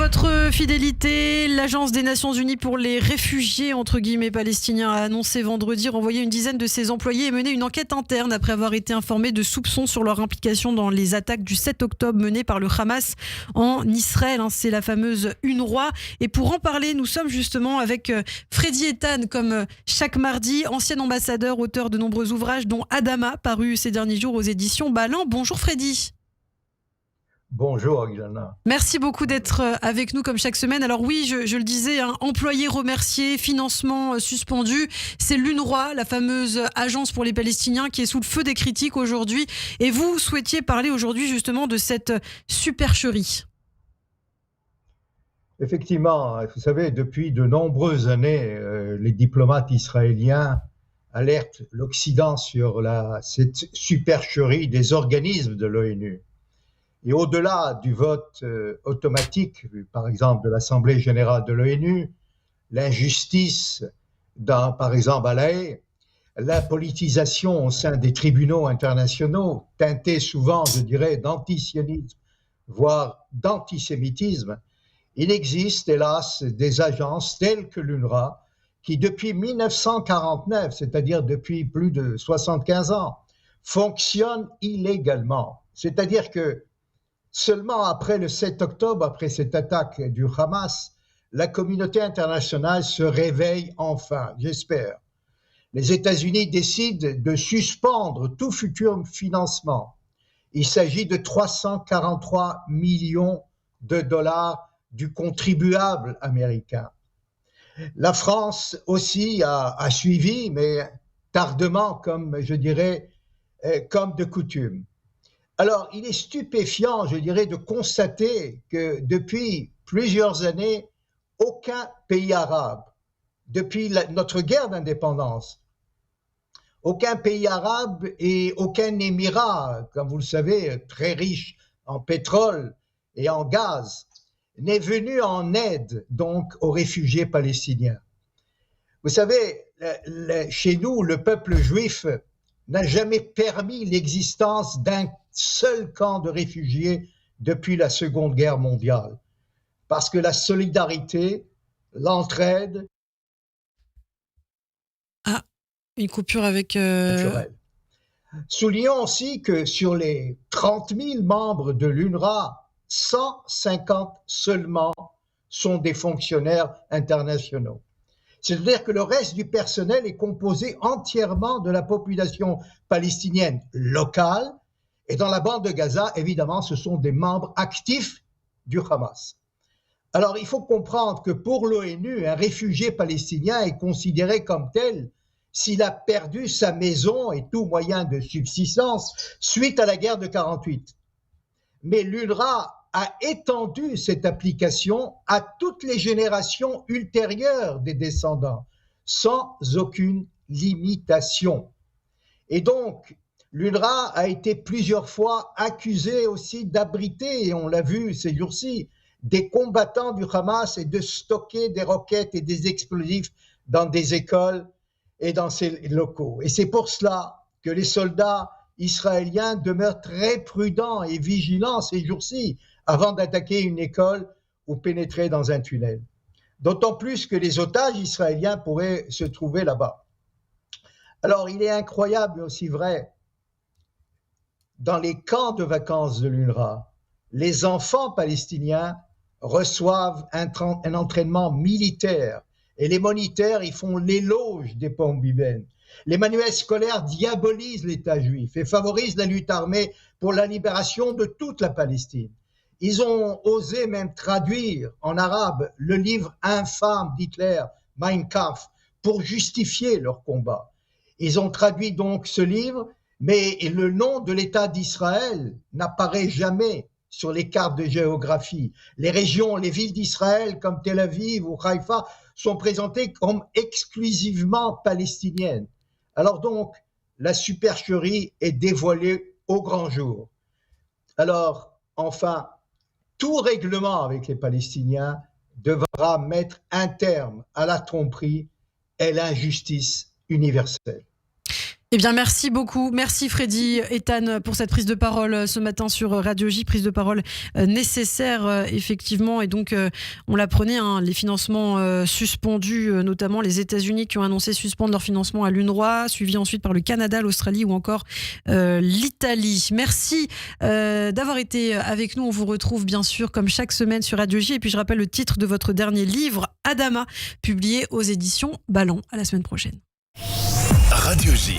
votre fidélité. L'Agence des Nations Unies pour les réfugiés, entre guillemets, palestiniens, a annoncé vendredi renvoyer une dizaine de ses employés et mener une enquête interne après avoir été informé de soupçons sur leur implication dans les attaques du 7 octobre menées par le Hamas en Israël. C'est la fameuse UNRWA. Et pour en parler, nous sommes justement avec Freddy Ethan, comme chaque mardi, ancien ambassadeur, auteur de nombreux ouvrages, dont Adama, paru ces derniers jours aux éditions Balin. Bonjour Freddy. Bonjour Aguilana. Merci beaucoup d'être avec nous comme chaque semaine. Alors oui, je le disais, employés remerciés, financement suspendu. C'est l'UNRWA, la fameuse agence pour les Palestiniens, qui est sous le feu des critiques aujourd'hui. Et vous souhaitiez parler aujourd'hui justement de cette supercherie. Effectivement, vous savez, depuis de nombreuses années, les diplomates israéliens alertent l'Occident sur cette supercherie des organismes de l'ONU. Et au-delà du vote automatique, par exemple, de l'Assemblée générale de l'ONU, l'injustice, par exemple, à La Haye, la politisation au sein des tribunaux internationaux, teintée souvent, je dirais, d'antisionisme, voire d'antisémitisme, il existe, hélas, des agences telles que l'UNRWA qui, depuis 1949, c'est-à-dire depuis plus de 75 ans, fonctionnent illégalement. C'est-à-dire que seulement après le 7 octobre, après cette attaque du Hamas, la communauté internationale se réveille enfin, j'espère. Les États-Unis décident de suspendre tout futur financement. Il s'agit de 343 millions de dollars du contribuable américain. La France aussi a suivi, mais tardement, comme je dirais, comme de coutume. Alors, il est stupéfiant, je dirais, de constater que depuis plusieurs années, aucun pays arabe, depuis notre guerre d'indépendance, aucun pays arabe et aucun émirat, comme vous le savez, très riche en pétrole et en gaz, n'est venu en aide donc aux réfugiés palestiniens. Vous savez, chez nous, le peuple juif n'a jamais permis l'existence d'un seul camp de réfugiés depuis la Seconde Guerre mondiale. Parce que la solidarité, l'entraide... Ah, une coupure avec... Soulignons aussi que sur les 30 000 membres de l'UNRWA, 150 seulement sont des fonctionnaires internationaux. C'est-à-dire que le reste du personnel est composé entièrement de la population palestinienne locale. Et dans la bande de Gaza, évidemment, ce sont des membres actifs du Hamas. Alors, il faut comprendre que pour l'ONU, un réfugié palestinien est considéré comme tel s'il a perdu sa maison et tout moyen de subsistance suite à la guerre de 1948. Mais l'UNRWA a étendu cette application à toutes les générations ultérieures des descendants, sans aucune limitation. Et donc, l'UNRWA a été plusieurs fois accusée aussi d'abriter, et on l'a vu ces jours-ci, des combattants du Hamas et de stocker des roquettes et des explosifs dans des écoles et dans ces locaux. Et c'est pour cela que les soldats israéliens demeurent très prudents et vigilants ces jours-ci avant d'attaquer une école ou pénétrer dans un tunnel. D'autant plus que les otages israéliens pourraient se trouver là-bas. Alors, il est incroyable, mais aussi vrai, dans les camps de vacances de l'UNRWA, les enfants palestiniens reçoivent un entraînement militaire et les moniteurs y font l'éloge des pompes-bibènes. Les manuels scolaires diabolisent l'État juif et favorisent la lutte armée pour la libération de toute la Palestine. Ils ont osé même traduire en arabe le livre infâme d'Hitler, Mein Kampf, pour justifier leur combat. Ils ont traduit donc ce livre, mais le nom de l'État d'Israël n'apparaît jamais sur les cartes de géographie. Les régions, les villes d'Israël comme Tel Aviv ou Haïfa sont présentées comme exclusivement palestiniennes. Alors donc, la supercherie est dévoilée au grand jour. Alors, enfin, tout règlement avec les Palestiniens devra mettre un terme à la tromperie et l'injustice universelle. Eh bien, merci beaucoup. Merci Freddy, Ethan, pour cette prise de parole ce matin sur Radio J. Prise de parole nécessaire, effectivement. Et donc, on l'apprenait, hein, les financements suspendus, notamment les États-Unis qui ont annoncé suspendre leur financement à l'UNRWA, suivi ensuite par le Canada, l'Australie ou encore l'Italie. Merci d'avoir été avec nous. On vous retrouve bien sûr comme chaque semaine sur Radio J. Et puis, je rappelle le titre de votre dernier livre, Adama, publié aux éditions Ballant. À la semaine prochaine. Radio J.